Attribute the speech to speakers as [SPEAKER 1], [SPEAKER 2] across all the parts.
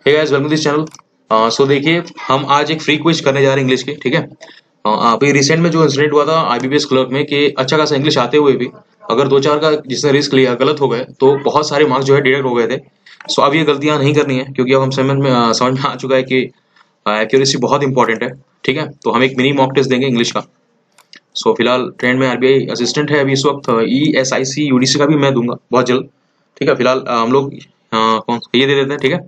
[SPEAKER 1] Hey guys, welcome this channel. So देखिए, हम आज एक फ्री क्विज करने जा रहे हैं इंग्लिश की। ठीक है। अभी रिसेंट में जो इंसिडेंट हुआ था आईबीपीएस क्लर्क में कि अच्छा खासा इंग्लिश आते हुए भी अगर दो चार का जिसने रिस्क लिया गलत हो गए तो बहुत सारे मार्क्स जो है डिडक्ट हो गए थे। सो अब ये गलतियां नहीं करनी है क्योंकि अब हम समझ में आ चुका है कि एक्यूरेसी बहुत इंपॉर्टेंट है। ठीक है, तो हम एक मिनी मॉक टेस्ट देंगे इंग्लिश का। सो फिलहाल ट्रेंड में आरबीआई असिस्टेंट है अभी इस वक्त। ESIC यूडीसी का भी मैं दूंगा बहुत जल्द। ठीक है, फिलहाल हम लोग कौन ये दे देते हैं। ठीक है,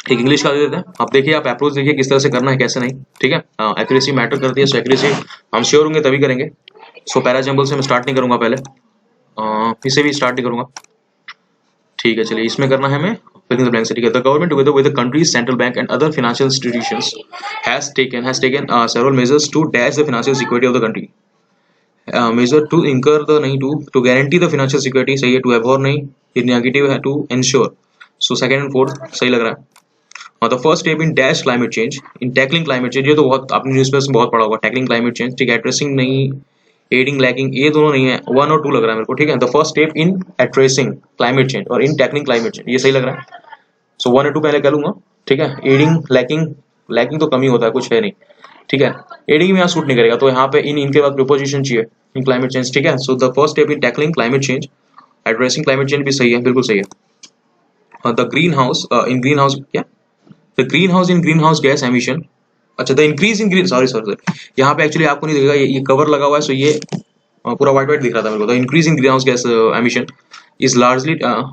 [SPEAKER 1] एक इंग्लिश का दे देते हैं। आप देखिए, आप अप्रोच देखिए किस तरह से करना है कैसे नहीं। ठीक है, एक्यूरेसी मैटर करती है। सो एक्यूरेसी हम श्योर होंगे तभी करेंगे। सो पैरा जंबल से मैं स्टार्ट नहीं करूंगा, पहले इसे भी स्टार्ट नहीं करूंगा। ठीक है, चलिए इसमें करना है हमें फिलिंग द ब्लैंक से। ठीक है, the government together with the country's central bank and other financial institutions has taken several measures to dash the financial security of the country. Measure to incur the नहीं to guarantee the financial security सही है, to avert नहीं, ये negative है, to ensure. So second and fourth सही लग रहा है। और the first step in dash climate change, in tackling climate change, ये तो बहुत आपने न्यूज़पेपर्स में बहुत पढ़ा होगा। टैकलिंग क्लाइमेट चेंज, ठीक है। एड्रेसिंग नहीं, एडिंग लैकिंग, ये दोनों नहीं है, 1 और 2 लग रहा है मेरे को। ठीक है, the first step in addressing climate change और इन टैकलिंग क्लाइमेट चेंज, ये सही लग रहा है। सो 1 और 2 पहले कर लूंगा। ठीक है, एडिंग लैकिंग, लैकिंग तो कमी होता है, कुछ है नहीं। ठीक है, एडिंग में यहाँ सूट नहीं करेगा, तो यहाँ पे इनके बाद प्रिपोजिशन चाहिए इन क्लाइमेट चेंज। ठीक है, so the first step in tackling climate change, addressing climate change भी सही है, बिल्कुल सही है। The greenhouse in greenhouse क्या, the greenhouse in greenhouse gas emission, अच्छा the increase in green, sorry sorry sorry, यहाँ पे एक्चुअली आपको नहीं दिखेगा, ये कवर लगा हुआ है। सो ये पूरा व्हाइट व्हाइट दिख रहा था मेरे को। The increase in greenhouse gas emission is large दिखा,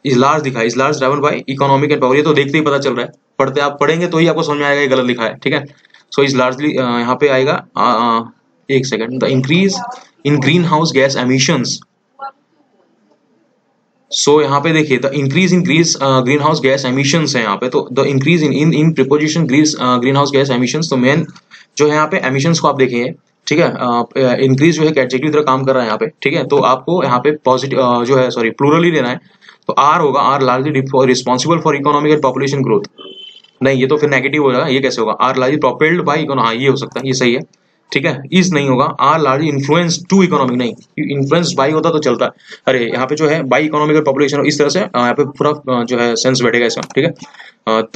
[SPEAKER 1] is large driven by economic and power, ये तो देखते ही पता चल रहा है, पढ़ते आप पढ़ेंगे तो ही आपको समझ में आएगा ये गलत लिखा है। ठीक है, सो इज लार्जली यहाँ पे आएगा एक second, the increase in greenhouse gas emissions. So यहाँ पे देखिए, the increase in greenhouse gas emissions है यहाँ पे, तो the increase in in in preposition greenhouse gas emissions, तो मेन जो है यहाँ पे एमिशंस को आप देखिए। ठीक है, इंक्रीज जो है एडजेक्टिव की तरह काम कर रहा है यहाँ पे। ठीक है, तो आपको यहाँ पे पॉजिटिव जो है सॉरी प्लूरल ही लेना है, तो आर होगा, are largely responsible for economic and population growth. नहीं, ये तो फिर नेगेटिव हो जाएगा, ये कैसे होगा, are largely propelled by economy, हाँ ये हो सकता है, ये सही है। ठीक है, इज नहीं होगा, are largely influence to economic, नहीं इन्फ्लुएंस बाई होता तो चलता है। अरे यहाँ पे जो है बाई इकोनॉमिक और पॉपुलेशन, इस तरह से यहाँ पे पूरा जो है सेंस बैठेगा इसका। ठीक है,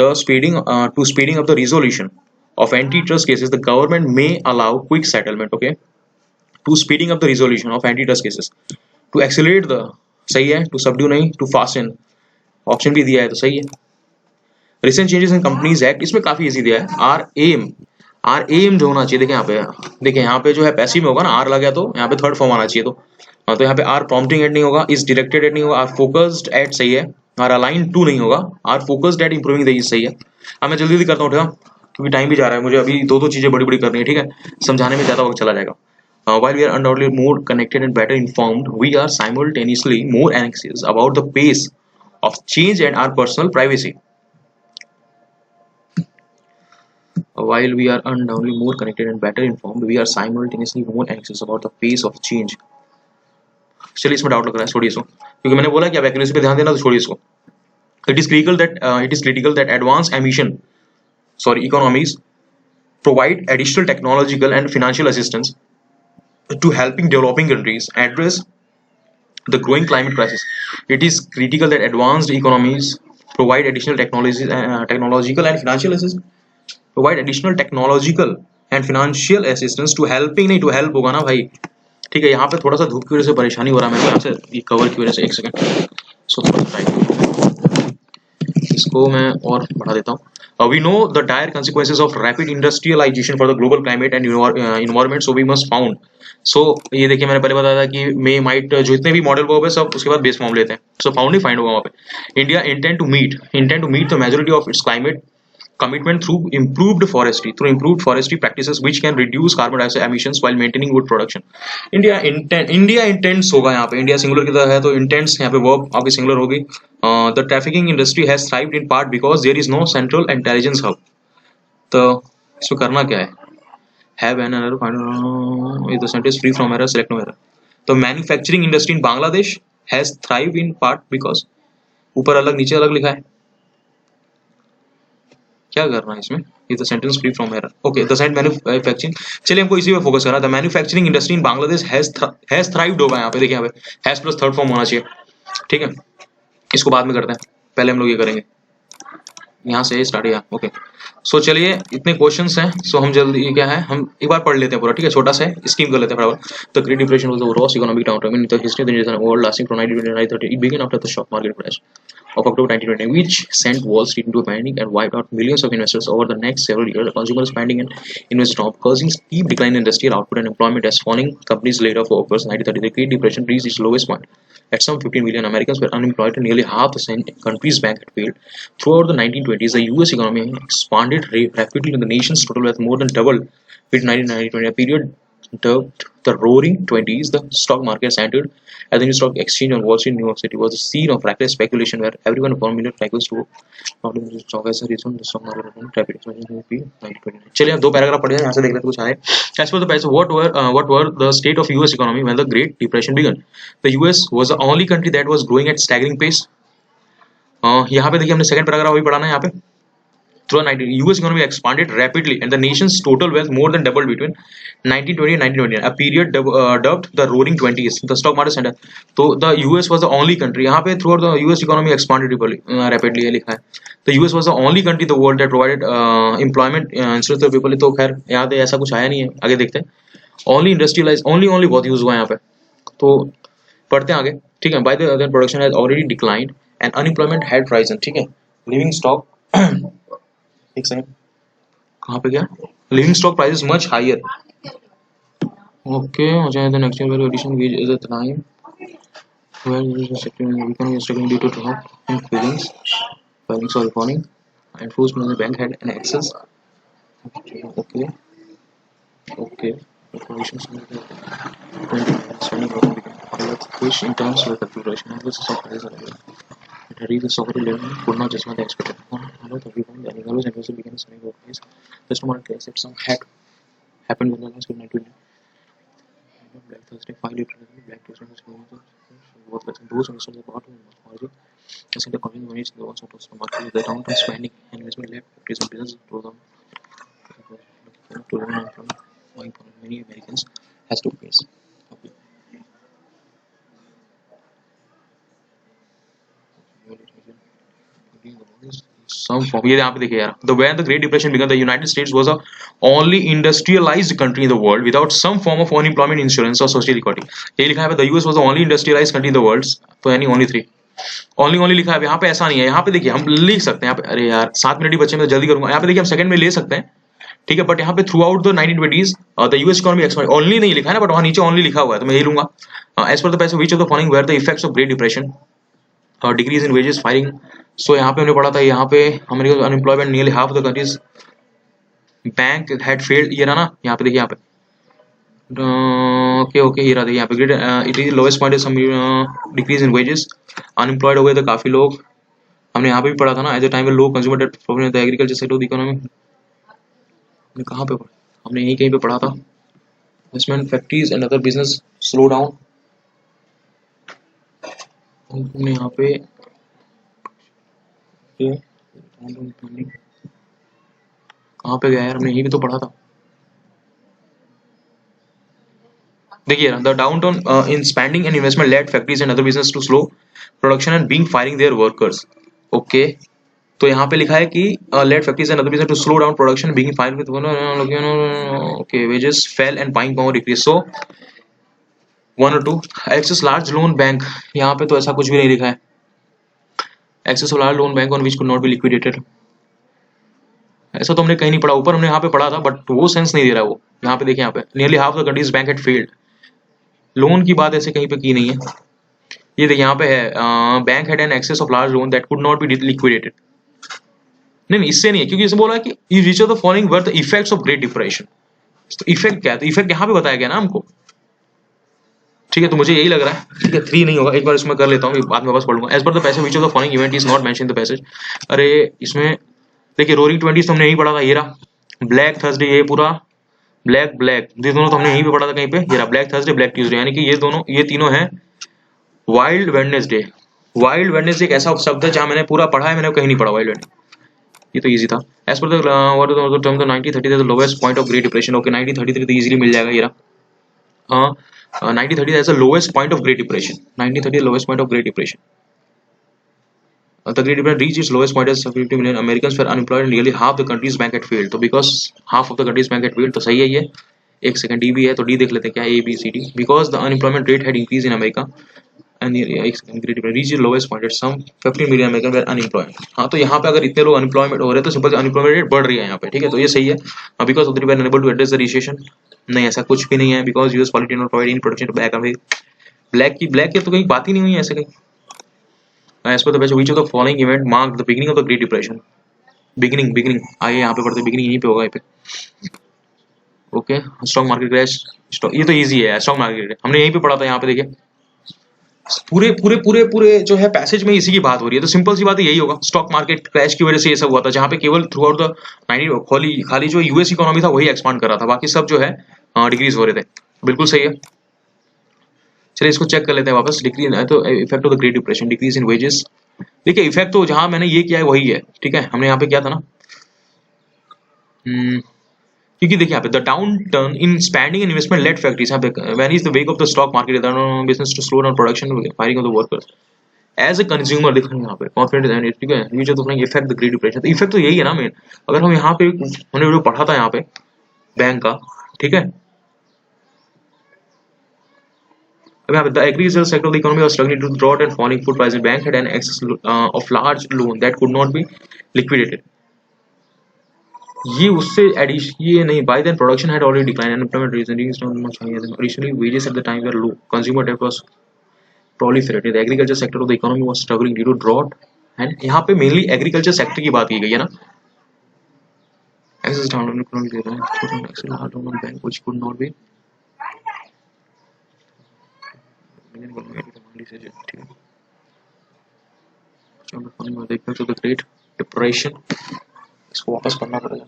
[SPEAKER 1] the speeding to speeding up the resolution of anti trust cases the government may allow quick settlement. Okay, to speeding up the resolution of anti trust cases, to accelerate the, सही है, to subdue नहीं, to fasten, option भी दिया है तो सही है। Recent changes in companies act, इसमें काफी इजी दिया है। आर एम जो होना चाहिए, देखिए यहाँ पे, देखिए यहाँ पे जो है पैसिव में होगा ना, आर लगा तो यहाँ पे थर्ड फॉर्म आना चाहिए। तो यहाँ पे आर प्रॉम्प्टिंग एट नहीं होगा, इज डायरेक्टेड एट नहीं होगा, आर फोकस्ड एट सही है, आर अलाइन टू नहीं होगा, are focused at improving the ease सही है। अब मैं जल्दी जल्दी करता हूँ, ठीक है, क्योंकि टाइम भी जा रहा है, मुझे अभी दो चीजें बड़ी बड़ी करनी है। ठीक है, समझाने में ज्यादा वक्त चला जाएगा। While we are undoubtedly more connected and better informed, we are simultaneously more anxious about the pace of change and our personal privacy. While we are undoubtedly more connected and better informed, we are simultaneously more anxious about the pace of change. चलिए, इसमें doubt लग रहा है, छोड़िए इसको, क्योंकि मैंने बोला कि आप एक्यूरेसी पे ध्यान देना, तो छोड़िए इसको। It is critical that advanced economies provide additional technological and financial assistance to helping developing countries address the growing climate crisis. It is critical that advanced economies provide additional technological and financial assistance. Provide additional technological and financial assistance to helping, नहीं to help होगा ना भाई। ठीक है, यहाँ पे थोड़ा सा धूप की वजह से परेशानी हो रहा है मेरे यहाँ से, ये कवर की वजह से। एक सेकंड, सो थोड़ा सा इसको मैं और बढ़ा देता हूँ। We know the dire consequences of rapid industrialization for the global climate and environment, so we must found. So ये देखिए, मैंने पहले बताया था कि मे माइट जो इतने भी मॉडल वर्ब है सब उसके बाद बेस फॉर्म लेते हैं, सो फाउंड ही फाइंड होगा वहाँ पे। India intend to meet the majority of its climate commitment through improved forestry practices which can reduce carbon dioxide emissions while maintaining wood production. India intends होगा यहाँ पे, इंडिया सिंगुलर की तरह है तो intends यहाँ पे verb आपकी सिंगुलर होगी। The trafficking industry has thrived in part because there is no central intelligence hub. तो इसको करना क्या है, have an error, find the sentence free from error, select no error. तो manufacturing industry in Bangladesh has thrived in part because, ऊपर अलग नीचे अलग लिखा है, क्या करना है इसमें, ये the sentence free from error. Okay, the side manufacturing, चलिए हमको इसी पे फोकस करना है। The manufacturing industry in Bangladesh has thrived होगा, यहाँ पे देखिए, यहाँ पे हैज प्लस थर्ड फॉर्म होना चाहिए। ठीक है, इसको बाद में करते हैं, पहले हम लोग ये करेंगे। यहाँ से स्टार्ट किया। ओके, सो चलिए इतने क्वेश्चंस हैं, सो हम जल्दी क्या है हम एक बार पढ़ लेते हैं पूरा, ठीक है, छोटा सा स्कीम कर लेते हैं फटाफट। The great depression was the worst economic downturn in the history of the world lasting from 1929 to 1930। It began after the stock market crash of October 1920, which sent Wall Street into a panic and wiped out millions of investors over the next several years. Consumer spending and investment dropped, causing steep decline in industrial output and employment as falling companies laid off workers. 1930, the Great Depression reached its lowest point. At some 15 million Americans were unemployed and nearly half the country's bank had failed. Throughout the 1920s, the U.S. economy expanded rapidly and the nation's total wealth more than doubled between 1920, a period dubbed the Roaring Twenties. The stock market centered at the New Stock Exchange on Wall Street, New York City, was the scene of reckless speculation where everyone found million cycles to not in the stock as a reason the stock market returned rapid expansion in 1929. चलिए अब दो paragraph पढ़िए, यहाँ से देख लेते कुछ आए। As per the passage, what were the state of U.S. economy when the Great Depression began? The U.S. was the only country that was growing at staggering pace. यहाँ पे देखिए हमने सेकंड पैराग्राफ अभी पढ़ा ना यहाँ पे। Through 19, U.S. economy expanded rapidly and the nation's total wealth more than doubled between 1920 and 1929, a period dubbed the Roaring Twenties. The stock market center. So the U.S. was the only country. यहाँ पे throughout the U.S. economy expanded rapidly ये लिखा है। The U.S. was the only country in the world that provided employment instead of people. तो खैर यहाँ पे ऐसा कुछ आया नहीं है, आगे देखते हैं। Only industrialized, only बहुत यूज हुआ है यहाँ पे, तो पढ़ते हैं आगे, ठीक है। By the production has already declined and unemployment had risen, ठीक है। Living stock एक सेकंड, कहाँ पे गया? Living stock price is much higher. Okay, हो जाए the next year edition wage is at time where the sector economy is struggling due to drop in filings और reforming and foods में the bank had an excess. Okay okay conditions spending which in terms of the duration of the price it had reached a sovereign level could not justify the expected amount of rebound and those investors began selling off price. Just market case that some had happened when the last COVID-19 Black Thursday 5 liter Black Tuesday was those investors that bought margin as the economy managed the ones out of the market the downturn spending and investment led factories and business to them to run from many Americans has to face. Okay. Some form ये यहाँ पे देखिए यार, the when the Great Depression began, the United States was the only industrialized country in the world without some form of unemployment insurance or social security. ये लिखा है the US was the only industrialized country in the world, तो यानी only three, only लिखा है यहाँ पे, ऐसा नहीं है। यहाँ पे देखिए हम लिख सकते हैं यहाँ पे, अरे यार 7 मिनट ही बचे, मैं तो जल्दी करूंगा। यहाँ पे देखिए हम सेकंड में ले सकते हैं, ठीक है, बट यहाँ पे through out the 1920s the US economy expand, only नहीं लिखा है ना, बट वहां नीचे ओनली लिखा हुआ है, तो मैं यही लूंगा। As per the passage which of the following were the effects of great depression, decrease in wages, firing. So यहाँ पे हमने पढ़ा था, यहाँ पे America unemployment nearly half the country's bank had failed, ये रहा ना, यहाँ पे देखिए यहाँ पे ओके ओके ये रहा, देखिए यहाँ पे great it is lowest point is decrease in wages, unemployed हो गए थे काफी लोग। हमने यहाँ पे भी पढ़ा था ना, as a time low consumer debt problem the agriculture sector of the economy, हमने कहाँ पे पढ़ा, हमने यहीं कहीं पे पढ़ा था। Investment factories and other business slow down, हमने यहाँ पे कहाँ पे गया यार, हमने यही भी तो पढ़ा था। देखिए the downturn in spending and investment led factories and other business to slow production and being firing their workers. Okay, तो यहाँ पे लिखा है कि led factories and other business to slow down production being firing with okay wages fell and buying power decrease. So 1 और 2 access large loan bank, यहाँ पे तो ऐसा कुछ भी नहीं लिखा है। Excess large loan bank on which could not be liquidated, ऐसा तो हमने कहीं नहीं पढ़ा, ऊपर हमने यहाँ पे पढ़ा था बट वो सेंस नहीं दे रहा है वो। यहाँ पे देखिए, यहाँ पे nearly half the country's bank had failed, loan की बात ऐसे कहीं पे की नहीं है। ये देखिए यहाँ पे है bank had an excess of large loan that could not be liquidated, नहीं इससे नहीं है, क्योंकि इसमें बोला है कि which of the following were the effects of great depression. तो इफेक्ट क्या है, तो इफेक्ट यहाँ पे बताया गया ना हमको, ठीक है। तो मुझे यही लग रहा है, ठीक है 3 नहीं होगा, एक बार इसमें कर लेता हूँ, बाद में वापस पढ़ूंगा। As per the passage which of the following event is not mention in the passage, अरे इसमें देखिए रोरिंग 20s हमने यही पढ़ा था, ये रहा ब्लैक थर्सडे, ये पूरा ब्लैक ब्लैक, ये दोनों तो हमने यहीं पे पढ़ा था कहीं पे, ये रहा ब्लैक थर्सडे ब्लैक ट्यूसडे, यानी कि ये तीनों हैं वाइल्ड वेडनेसडे। वाइल्ड वेडनेसडे एक ऐसा शब्द है जहां मैंने पूरा पढ़ा है, मैंने कहीं नहीं पढ़ा वाइल्ड वेडनेसडे, ये तो इजी था। As per the term the 1930 the lowest point of great depression, okay 1933 तो इजीली मिल जाएगा, ये रहा 1930 as the lowest point of great depression, 1930 lowest point of great depression. The Great Depression reached its lowest point as 50 million Americans were unemployed and nearly half the country's bank had failed. तो because half of the country's bank had failed, तो सही है ये। एक second, D भी है तो D देख लेते हैं क्या, A B C D. Because the unemployment rate had increase in America and great reach lowest point at some 15 million American were unemployed. हाँ, तो यहाँ पे अगर इतने लोग अनएम्प्लॉयमेंट हो रहे हैं तो सिंपल अनएम्प्लॉयमेंट रेट बढ़ रही है यहाँ पे, ठीक है, तो ये सही है। Because of the way unable to address the recession, नहीं ऐसा कुछ भी नहीं है। Because US polity not provide in protection to black की तो कहीं बात ही नहीं हुई है ऐसे कहीं। As per the best, which of the following event marked the beginning of the Great Depression? Beginning आइए यहाँ पे पढ़ते, beginning यहीं पे होगा, यहाँ पे। ओके, स्टॉक मार्केट क्रैश, ये तो इजी है, स्टॉक मार्केट हमने यहीं पे पढ़ा था। यहाँ पे देखिए पूरे पूरे पूरे पूरे जो है पैसेज में इसी की बात हो रही है, तो सिंपल सी बात है यही होगा, स्टॉक मार्केट क्रैश की वजह से ये सब हुआ था, जहाँ पे केवल थ्रू आउट द 90 खाली जो यूएस इकोनॉमी था वही एक्सपांड कर रहा था, बाकी सब जो है डिक्रीज हो रहे थे। बिल्कुल सही है। चलिए इसको चेक कर लेते हैं वापस। डिक्रीज तो effect of the great depression, decrease in wages. देखिए इफेक्ट तो जहां मैंने ये किया है वही है, ठीक है, हमने यहाँ पे किया था ना। क्योंकि देखिए यहाँ पे the down turn in spending and investment led factories, यहाँ पे when is the wake of the stock market business to slow down production firing of the workers as a consumer. देखो यहाँ पे कॉन्फिडेंस, ठीक है, ये जो इफेक्ट द ग्रेट डिप्रेशन, तो इफेक्ट तो यही है ना मेन। अगर हम यहाँ पे हमने जो पढ़ा था यहाँ पे बैंक का, ठीक है, the agricultural sector of the economy was struggling to drought and falling food prices. Bank had an excess of large loan that could not be liquidated. ये उससे ये नहीं, by then production had already declined, unemployment rate is not much higher than additionally wages at the time were low, consumer debt was proliferated, the agriculture sector of the economy was struggling due to drought, and यहाँ पे mainly agriculture sector की बात की गई है ना। Access down on economic data, excess hard on bank which could not be देखते तो द ग्रेट डिप्रेशन, इसको वापस पढ़ना पड़ेगा।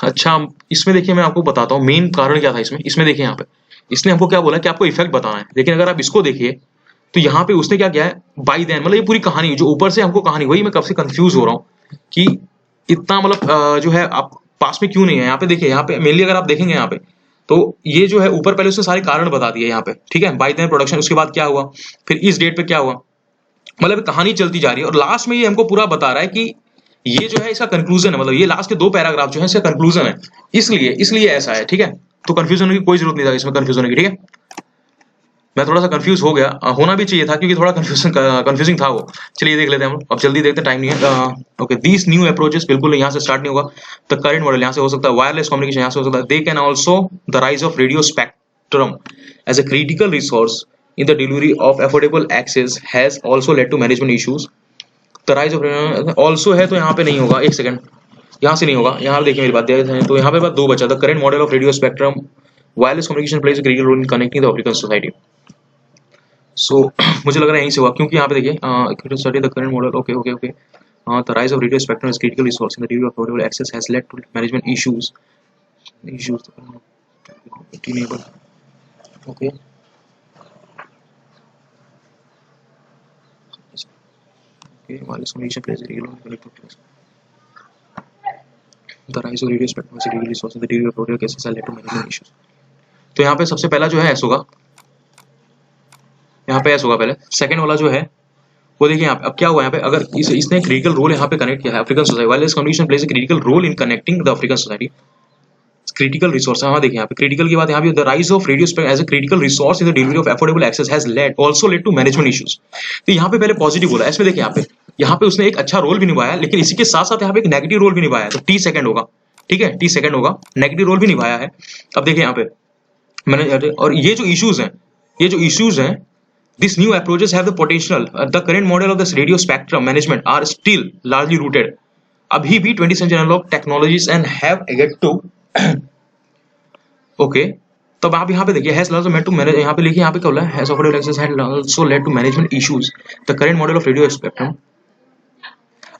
[SPEAKER 1] अच्छा, इसमें देखिए मैं आपको बताता हूँ मेन कारण क्या था इसमें देखिए यहाँ पे इसने हमको क्या बोला कि आपको इफेक्ट बताना है, लेकिन अगर आप इसको देखिए तो यहाँ पे उसने क्या किया है, बाई देन, मतलब ये पूरी कहानी जो ऊपर से हमको कहानी, वही मैं कब से कंफ्यूज हो रहा हूँ कि इतना मतलब जो है आप पास में क्यों नहीं है। यहाँ पे देखिए, यहाँ पे मेनली अगर आप देखेंगे यहाँ पे तो ये जो है ऊपर पहले उसने सारे कारण बता दिए यहाँ पे, ठीक है, बाई देन प्रोडक्शन, उसके बाद क्या हुआ, फिर इस डेट पे क्या हुआ, मतलब कहानी चलती जा रही है और लास्ट में ये हमको पूरा बता रहा है कि ये जो है इसका कंक्लूजन है, मतलब ये लास्ट के 2 पैराग्राफ जो है इसका कंक्लूजन है, इसलिए ऐसा है, ठीक है। तो कंफ्यूजन होने की कोई जरूरत नहीं था इसमें, कंफ्यूजन होने की, ठीक है। मैं थोड़ा सा कंफ्यूज हो गया, होना भी चाहिए था क्योंकि थोड़ा कंफ्यूजिंग था वो। चलिए देख लेते हैं हम, अब जल्दी देखते हैं, टाइम नहीं है। ओके, दीज न्यू अप्रोचेस, बिल्कुल यहाँ से स्टार्ट नहीं होगा, द करेंट मॉडल यहाँ से हो सकता है, वायरलेस कम्युनिकेशन यहाँ से हो सकता है, they can also the rise of radio spectrum as a critical resource in the delivery of affordable access has also led to management issues. The rise of also है तो यहाँ पे नहीं होगा, एक सेकंड, यहाँ से नहीं होगा, यहाँ देखिए मेरी बात है, तो यहाँ पे बात 2 बचा, the current model of radio spectrum wireless communication plays a critical role in connecting the African society. So मुझे लग रहा है यहीं से हुआ, क्योंकि यहाँ पे देखिए study the current model, okay the rise of radio spectrum is critical resource in the delivery of affordable access has led to management issues enable, okay. Wireless communication plays a key role in connecting place. The rise of radio spectrum is a key resource in the delivery of audio cases has led to management issues. तो यहाँ पे सबसे पहला जो है S होगा, यहाँ पे एस होगा पहले। सेकंड वाला जो है वो देखिए यहाँ पे, अब क्या हुआ यहाँ पे, अगर इसने क्रिटिकल रोल यहाँ पे कनेक्ट किया है African society, wireless communication plays a critical role in connecting the African society, critical resource. हाँ देखिए यहाँ पे क्रिटिकल की बात, यहाँ पे the rise of radio spectrum as a critical resource in the delivery of affordable access has led also led to management issues. तो यहाँ पे पहले पॉजिटिव बोला, इसमें देखिए यहाँ पे उसने एक अच्छा रोल भी निभाया, लेकिन इसी के साथ साथ यहाँ पे एक नेगेटिव रोल भी निभाया है, तो टी सेकंड होगा, ठीक है, टी सेकंड होगा, नेगेटिव रोल भी निभाया है। अब देखिए यहाँ पे मैंने, और ये जो इश्यूज हैं this new approaches have the potential, the current model of this radio spectrum management are still largely rooted अभी भी 20th century analog technologies and have yet to okay. तो अब आप यहाँ पे देखिए has also made to manage, यहाँ पे लिखिए, यहाँ पे क्या बोला है, has affordable access had also led to management issues the current model of radio spectrum.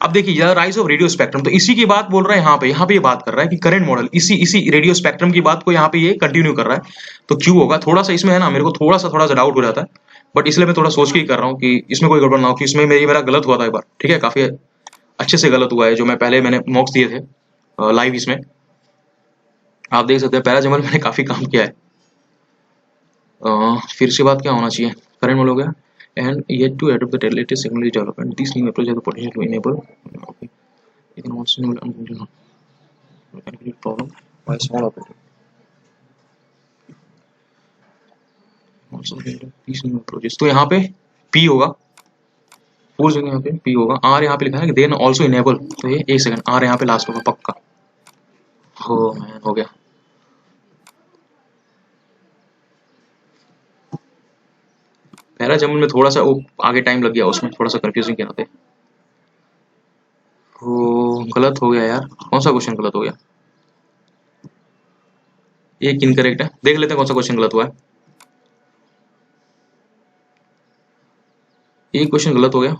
[SPEAKER 1] अब देखिए राइज ऑफ रेडियो स्पेक्ट्रम, तो इसी की बात बोल रहा है यहाँ पे ये बात कर रहा है कि करंट मॉडल इसी रेडियो स्पेक्ट्रम की बात को यहाँ पे ये कंटिन्यू कर रहा है। तो क्यों होगा, थोड़ा सा इसमें है ना, मेरे को थोड़ा सा डाउट हो जाता है, बट इसलिए मैं थोड़ा सोच के ही कर रहा हूँ कि इसमें कोई गड़बड़ ना हो, कि इसमें मेरा गलत हुआ था एक बार, ठीक है, काफी अच्छे से गलत हुआ है जो मैंने मॉक्स दिए थे लाइव। इसमें आप देख सकते हैं पैराजमल मैंने काफी काम किया है। फिर से बात क्या होना चाहिए, करंट मोल हो गया, and yet to adopt the latest technology development, this new approach has the potential to enable, okay, you can also enable unconditional mechanical problem by small operator. Also these new approaches, तो यहाँ पे P होगा, four जगह यहाँ पे P होगा, R यहाँ पे लिखा है कि देन ऑल्सो इनेबल, तो ये एक सेकंड, R यहाँ पे लास्ट होगा पक्का। हो मैन, हो गया। पैराजमल में थोड़ा सा वो आगे टाइम लग गया, उसमें थोड़ा सा कंफ्यूजिंग क्या होते, वो गलत हो गया यार। कौन सा क्वेश्चन गलत हो गया, एक इनकरेक्ट है, देख लेते हैं कौन सा क्वेश्चन गलत हुआ है। एक क्वेश्चन गलत हो गया,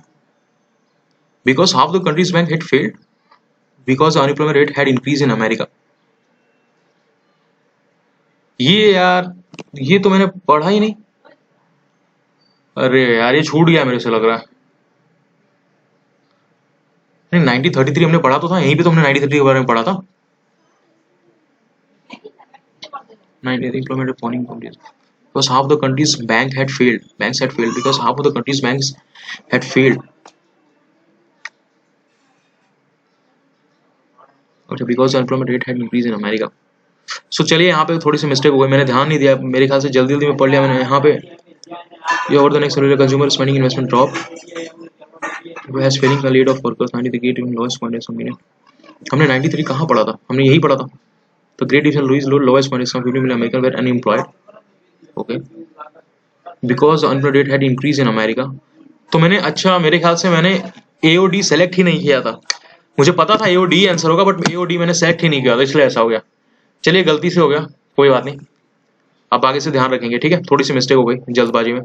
[SPEAKER 1] because half the country's bank had failed because unemployment rate had increase in America. ये यार, ये तो मैंने पढ़ा ही नहीं। अरे यार, ये छूट गया मेरे से लग रहा है। नहीं, 1933 हमने पढ़ा तो था, यहीं पे तो हमने 1933 के बारे में पढ़ा था। 19 employment of foreign countries because half the countries banks had failed because half of the countries banks had failed, okay, because the unemployment rate had increased in America. So चलिए यहाँ पे थोड़ी सी मिस्टेक हो गई, मैंने ध्यान नहीं दिया, मेरे ख्याल से जल्दी जल्दी में पढ़ लिया मैंने यहाँ पे। ये over the next consumer spending investment drop has failing the lead of workers 93 in lowest point is million। हमने 93 कहाँ पढ़ा था, हमने यही पढ़ा था। The Great Depression Louis lowest point is 50 million Americans were unemployed, okay, because the unemployment rate had increased in America। तो मैंने, अच्छा मेरे ख्याल से मैंने AOD सेलेक्ट ही नहीं किया था, मुझे पता था AOD आंसर होगा, बट AOD मैंने सेलेक्ट ही नहीं किया था, इसलिए ऐसा हो गया। चलिए गलती से हो गया, कोई बात नहीं, अब आगे से ध्यान रखेंगे, ठीक है। थोड़ी सी मिस्टेक हो गई जल्दबाजी में,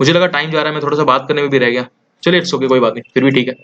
[SPEAKER 1] मुझे लगा टाइम जा रहा है, मैं थोड़ा सा बात करने में भी रह गया। चलिए इट्स ओके, कोई बात नहीं, फिर भी ठीक है।